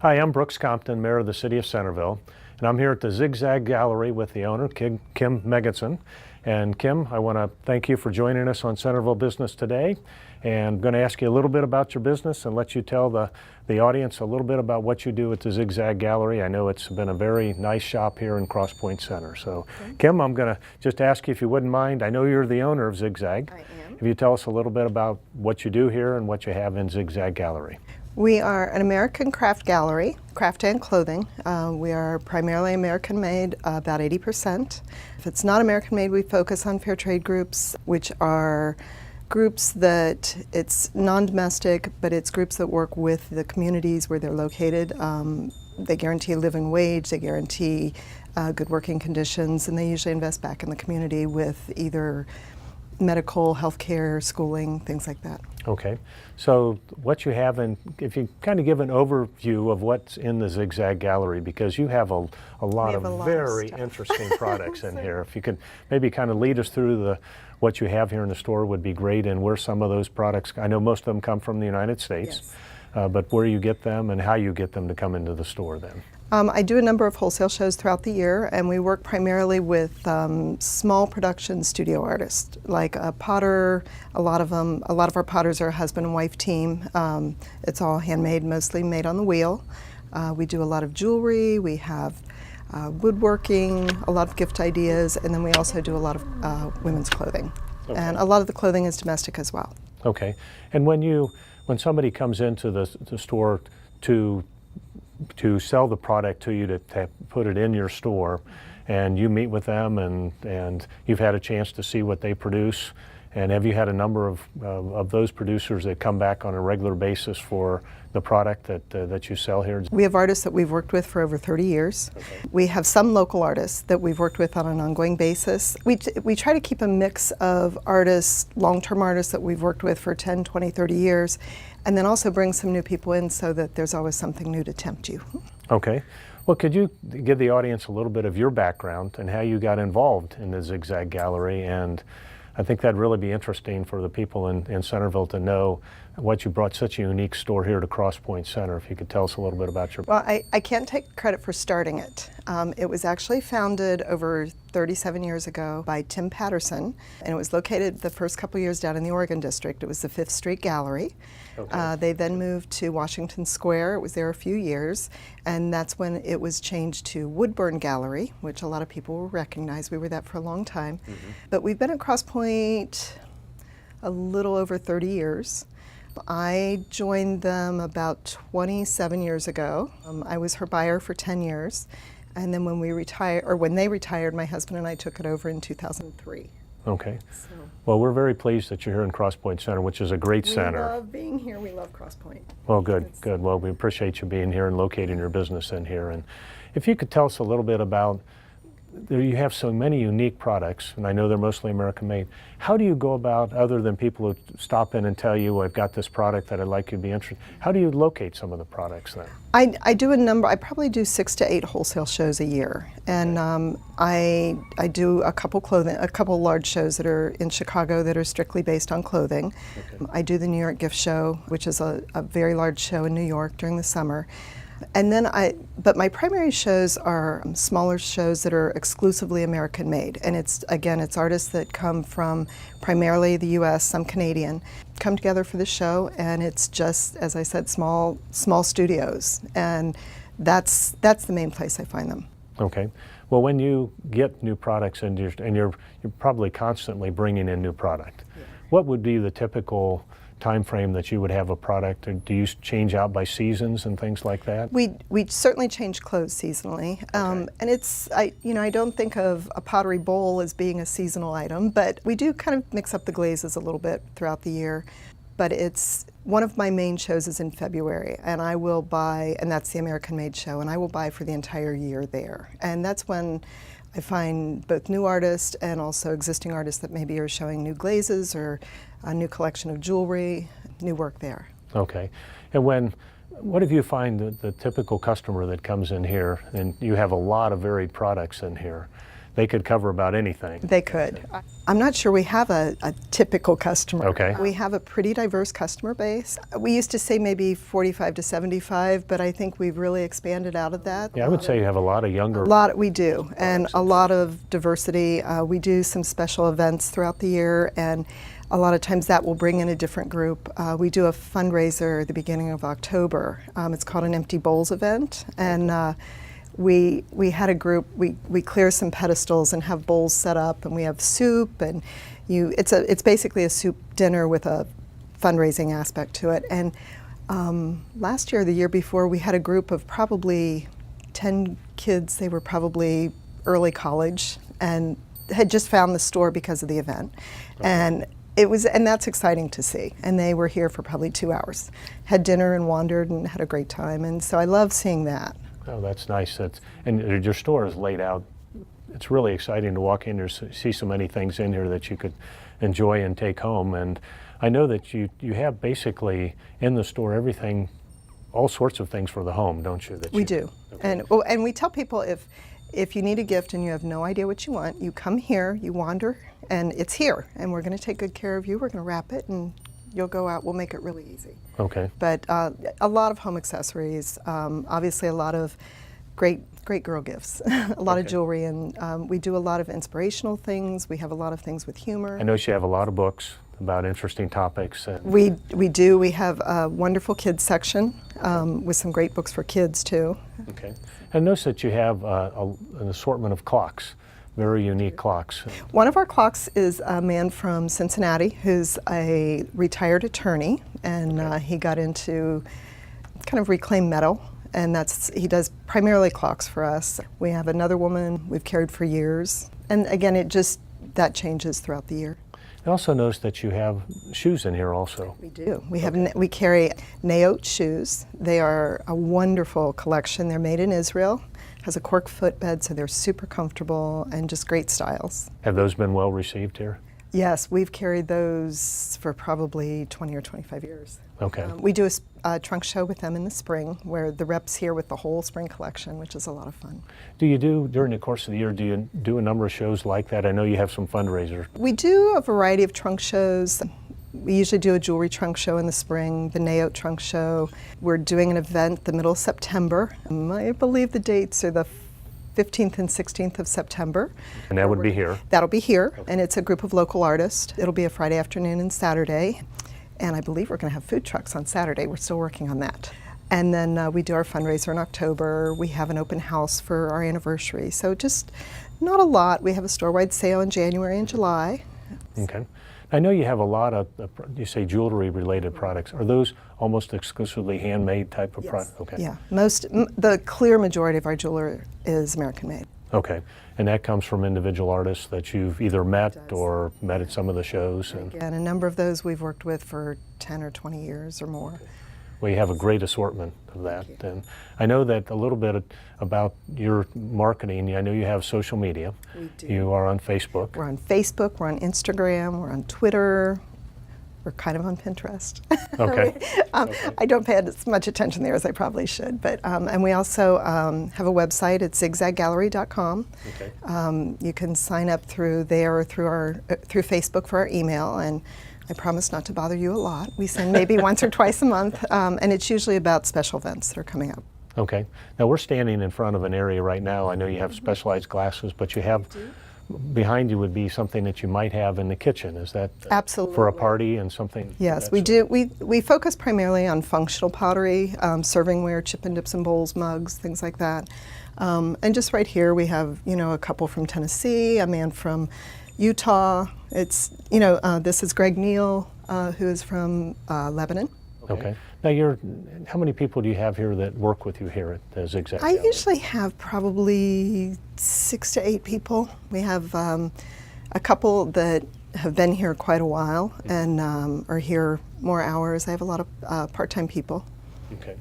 Hi, I'm Brooks Compton, Mayor of the City of Centerville, and I'm here at the Zig Zag Gallery with the owner, Kim Megginson. And Kim, I want to thank you for joining us on Centerville Business Today, and I'm going to ask you a little bit about your business and let you tell the audience a little bit about what you do at the Zig Zag Gallery. I know it's been a very nice shop here in Cross Pointe Center. So, Kim, I'm going to just ask you if you wouldn't mind. I know you're the owner of Zig Zag. I am. If you tell us a little bit about what you do here and what you have in Zig Zag Gallery. We are an American craft gallery, craft and clothing. We are primarily American made, about 80%. If it's not American made, we focus on fair trade groups, which are groups that it's non-domestic, but it's groups that work with the communities where they're located. They guarantee a living wage, they guarantee good working conditions, and they usually invest back in the community with either medical, healthcare, schooling, things like that. Okay, so what you have if you kind of give an overview of what's in the Zig Zag Gallery, because you have a lot of very interesting products in here. If you could maybe kind of lead us through what you have here in the store would be great, and where some of those products, I know most of them come from the United States, yes. But where you get them and how you get them to come into the store then. I do a number of wholesale shows throughout the year, and we work primarily with small production studio artists, like a potter. A lot of our potters are a husband and wife team. It's all handmade, mostly made on the wheel. We do a lot of jewelry. We have woodworking, a lot of gift ideas, and then we also do a lot of women's clothing. Okay. And a lot of the clothing is domestic as well. Okay. And when somebody comes into the store to sell the product to you, to put it in your store, and you meet with them and you've had a chance to see what they produce, and have you had a number of those producers that come back on a regular basis for the product that you sell here? We have artists that we've worked with for over 30 years. Okay. We have some local artists that we've worked with on an ongoing basis. We try to keep a mix of artists, long-term artists that we've worked with for 10, 20, 30 years, and then also bring some new people in so that there's always something new to tempt you. Okay. Well, could you give the audience a little bit of your background and how you got involved in the Zig Zag Gallery? And I think that'd really be interesting for the people in Centerville to know what you brought such a unique store here to Cross Pointe Center. If you could tell us a little bit about your... Well, I can't take credit for starting it. It was actually founded over 37 years ago by Tim Patterson, and it was located the first couple years down in the Oregon District. It was the 5th Street Gallery. Okay. They then moved to Washington Square. It was there a few years, and that's when it was changed to Woodburn Gallery, which a lot of people will recognize. We were that for a long time. Mm-hmm. But we've been at Cross Pointe a little over 30 years. I joined them about 27 years ago. I was her buyer for 10 years, and then when they retired, my husband and I took it over in 2003. Okay. So, well, we're very pleased that you're here in Cross Pointe Center, which is a great center. We love being here. We love Cross Pointe. Well, good. Well, we appreciate you being here and locating your business in here. And if you could tell us a little bit about, you have so many unique products, and I know they're mostly American made. How do you go about, other than people who stop in and tell you, I've got this product that I'd like you to be interested, how do you locate some of the products then? I probably do 6 to 8 wholesale shows a year, and I do a couple large shows that are in Chicago that are strictly based on clothing. Okay. I do the New York Gift Show, which is a very large show in New York during the summer. And then but my primary shows are smaller shows that are exclusively American made. And it's artists that come from primarily the US, some Canadian, come together for the show, and it's just, as I said, small studios. And that's the main place I find them. Okay. Well, when you get new products and you're probably constantly bringing in new product, yeah. What would be the typical time frame that you would have a product? Or do you change out by seasons and things like that? We certainly change clothes seasonally, okay. And I don't think of a pottery bowl as being a seasonal item, but we do kind of mix up the glazes a little bit throughout the year. But it's one of my main shows is in February, and I will buy, and that's the American Made show, and I will buy for the entire year there. And that's when I find both new artists and also existing artists that maybe are showing new glazes or a new collection of jewelry, new work there. Okay. And what do you find the typical customer that comes in here, and you have a lot of varied products in here, they could cover about anything. They could. I'm not sure we have a typical customer. Okay. We have a pretty diverse customer base. We used to say maybe 45 to 75, but I think we've really expanded out of that. Yeah, I would say you have a lot of younger. We do, and a lot of diversity. We do some special events throughout the year, and a lot of times that will bring in a different group. We do a fundraiser at the beginning of October. It's called an Empty Bowls event, and we had a group. We clear some pedestals and have bowls set up, and we have soup, and it's basically a soup dinner with a fundraising aspect to it. And last year, the year before, we had a group of probably 10 kids. They were probably early college and had just found the store because of the event, and that's exciting to see. And they were here for probably 2 hours, had dinner and wandered and had a great time. And so I love seeing that. Oh, that's nice. And your store is laid out. It's really exciting to walk in here, see so many things in here that you could enjoy and take home. And I know that you have basically in the store everything, all sorts of things for the home, don't you? We do. Okay. And we tell people if you need a gift and you have no idea what you want, you come here, you wander, and it's here. And we're going to take good care of you. We're going to wrap it, and you'll go out. We'll make it really easy. Okay. But a lot of home accessories, obviously a lot of great girl gifts, a lot of jewelry, and we do a lot of inspirational things. We have a lot of things with humor. I know you have a lot of books about interesting topics. We do. We have a wonderful kids section with some great books for kids too. Okay. I noticed that you have an assortment of clocks, very unique clocks. One of our clocks is a man from Cincinnati who's a retired attorney, and he got into kind of reclaimed metal, and he does primarily clocks for us. We have another woman we've carried for years, and again, that changes throughout the year. I also noticed that you have shoes in here also. We do. We carry Naot shoes. They are a wonderful collection. They're made in Israel. Has a cork footbed, so they're super comfortable and just great styles. Have those been well received here? Yes, we've carried those for probably 20 or 25 years. Okay. We do a trunk show with them in the spring, where the reps here with the whole spring collection, which is a lot of fun. During the course of the year, do you do a number of shows like that? I know you have some fundraisers. We do a variety of trunk shows. We usually do a jewelry trunk show in the spring, the Naot trunk show. We're doing an event the middle of September. I believe the dates are the 15th and 16th of September. And that would be here? That'll be here, and it's a group of local artists. It'll be a Friday afternoon and Saturday, and I believe we're going to have food trucks on Saturday. We're still working on that. And then we do our fundraiser in October. We have an open house for our anniversary. So just not a lot. We have a store-wide sale in January and July. Okay. I know you have a lot of, you say jewelry-related products. Are those almost exclusively handmade type of products? Okay. Yeah, the clear majority of our jewelry is American-made. Okay, and that comes from individual artists that you've either met or met at some of the shows? And a number of those we've worked with for 10 or 20 years or more. Okay. Well, you have a great assortment of that. And I know that a little bit about your marketing. I know you have social media. We do. You are on Facebook. We're on Facebook, we're on Instagram, we're on Twitter. We're kind of on Pinterest. Okay. I don't pay as much attention there as I probably should, but and we also have a website at zigzaggallery.com. Okay. You can sign up through there or through Facebook for our email, and I promise not to bother you a lot. We send maybe once or twice a month, and it's usually about special events that are coming up. Okay. Now we're standing in front of an area right now. I know you have specialized glasses, but you have behind you would be something that you might have in the kitchen. Is that absolutely for a party and something? Yes, we do. We focus primarily on functional pottery, servingware, chip and dips and bowls, mugs, things like that. And just right here we have a couple from Tennessee, a man from Utah. It's this is Greg Neal, who is from Lebanon. Okay. Now how many people do you have here that work with you here at the Zig Zag I Gallery? usually have probably 6 to 8 people. We have a couple that have been here quite a while and are here more hours. I have a lot of part-time people. Okay.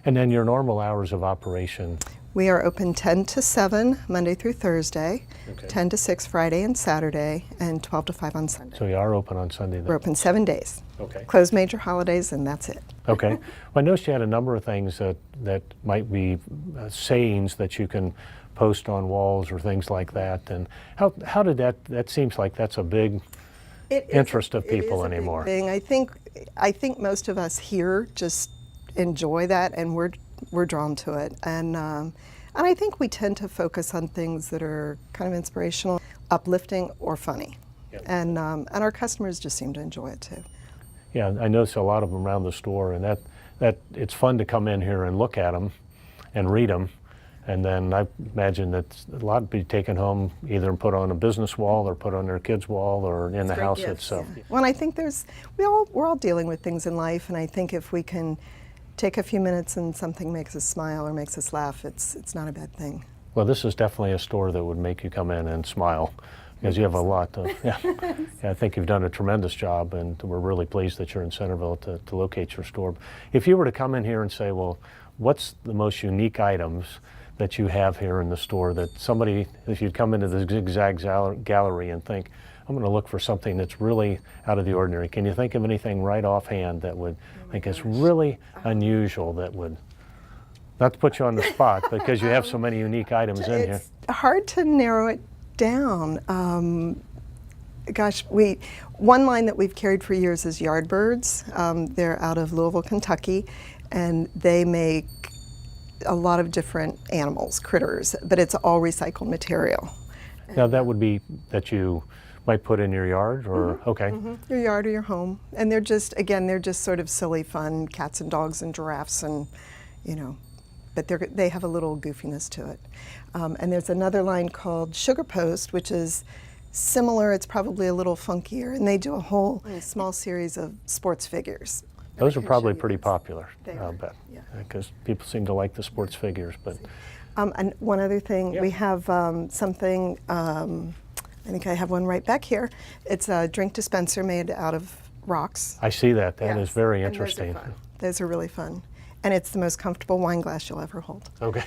And then your normal hours of operation? We are open 10 to 7 Monday through Thursday, Okay. 10 to 6 Friday and Saturday, and 12 to 5 on Sunday. So you are open on Sunday then? We're open 7 days. Okay. Close major holidays, and that's it. Okay. Well, I noticed you had a number of things that might be sayings that you can post on walls or things like that. And how did that seems like that's a big interest of people anymore. It is a big thing. I think most of us here just enjoy that, and we're drawn to it. And I think we tend to focus on things that are kind of inspirational, uplifting, or funny. Yep. And our customers just seem to enjoy it too. Yeah, I notice a lot of them around the store, and that it's fun to come in here and look at them and read them. And then I imagine that a lot be taken home, either put on a business wall or put on their kids' wall or in the house itself. Yeah. Well, I think we're all dealing with things in life, and I think if we can take a few minutes and something makes us smile or makes us laugh, it's not a bad thing. Well, this is definitely a store that would make you come in and smile, because you have a lot of, yeah. I think you've done a tremendous job, and we're really pleased that you're in Centerville to locate your store. If you were to come in here and say, well, what's the most unique items that you have here in the store that somebody, if you'd come into the Zig Zag Gallery and think, I'm going to look for something that's really out of the ordinary. Can you think of anything right offhand that would think is really unusual, that would, not to put you on the spot, because you have so many unique items in here? It's hard to narrow it down. Gosh, one line that we've carried for years is Yardbirds. They're out of Louisville, Kentucky, and they make a lot of different animals, critters, but it's all recycled material. Now that would be that you might put in your yard, or okay. Your yard or your home, and they're just sort of silly fun, cats and dogs and giraffes, and but they have a little goofiness to it. And there's another line called Sugar Post, which is similar. It's probably a little funkier, and they do a whole small series of sports figures. Those are probably pretty popular, I'll bet, because people seem to like the sports figures. But and one other thing, we have something. I think I have one right back here. It's a drink dispenser made out of rocks. I see that. That is very interesting. Those are really fun. And it's the most comfortable wine glass you'll ever hold. Okay.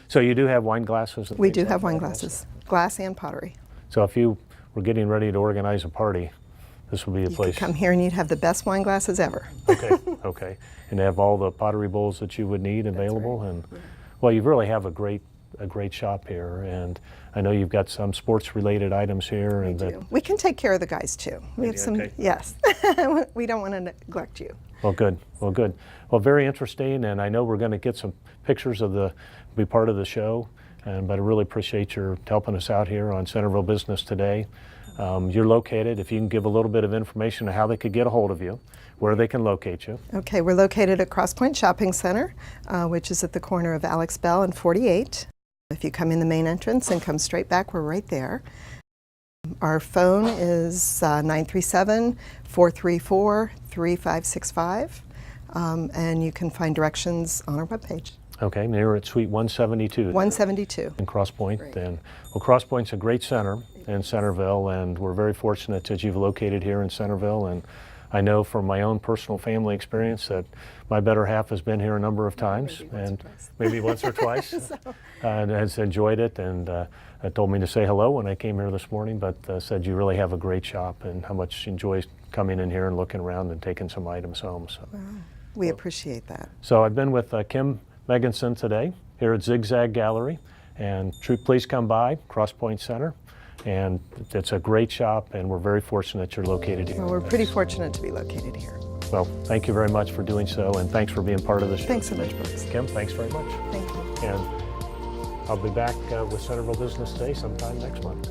So you do have wine glasses? We do have wine glasses, glass and pottery. So if you were getting ready to organize a party, this would be a place. You could come here and you'd have the best wine glasses ever. Okay, okay. And have all the pottery bowls that you would need available. Right. And well, you really have a great shop here, and I know you've got some sports-related items here. We do. We can take care of the guys too. We have some. Okay. Yes. We don't want to neglect you. Well, good. Well, good. Well, very interesting, and I know we're going to get some pictures of be part of the show. But I really appreciate your helping us out here on Centerville Business Today. You're located, if you can give a little bit of information on how they could get a hold of you, where they can locate you. Okay, we're located at Cross Pointe Shopping Center, which is at the corner of Alex Bell and 48. If you come in the main entrance and come straight back, we're right there. Our phone is 937-434-3565, and you can find directions on our webpage. Okay, near at Suite 172. 172. In Cross Pointe. Right. And well, Cross Pointe's a great center in Centerville, and we're very fortunate that you've located here in Centerville. And I know from my own personal family experience that my better half has been here a number of times, maybe once or twice, and has enjoyed it, and told me to say hello when I came here this morning, but said you really have a great shop and how much she enjoys coming in here and looking around and taking some items home. So wow. We appreciate that. So I've been with Kim Megginson today here at Zig Zag Gallery, and please come by Cross Pointe Center, and it's a great shop, and we're very fortunate you're located here. Well, we're pretty fortunate to be located here. Well, thank you very much for doing so, and thanks for being part of the show. Thanks so much, Brooks. Kim, thanks very much. Thank you. And I'll be back with Centerville Business Today sometime next month.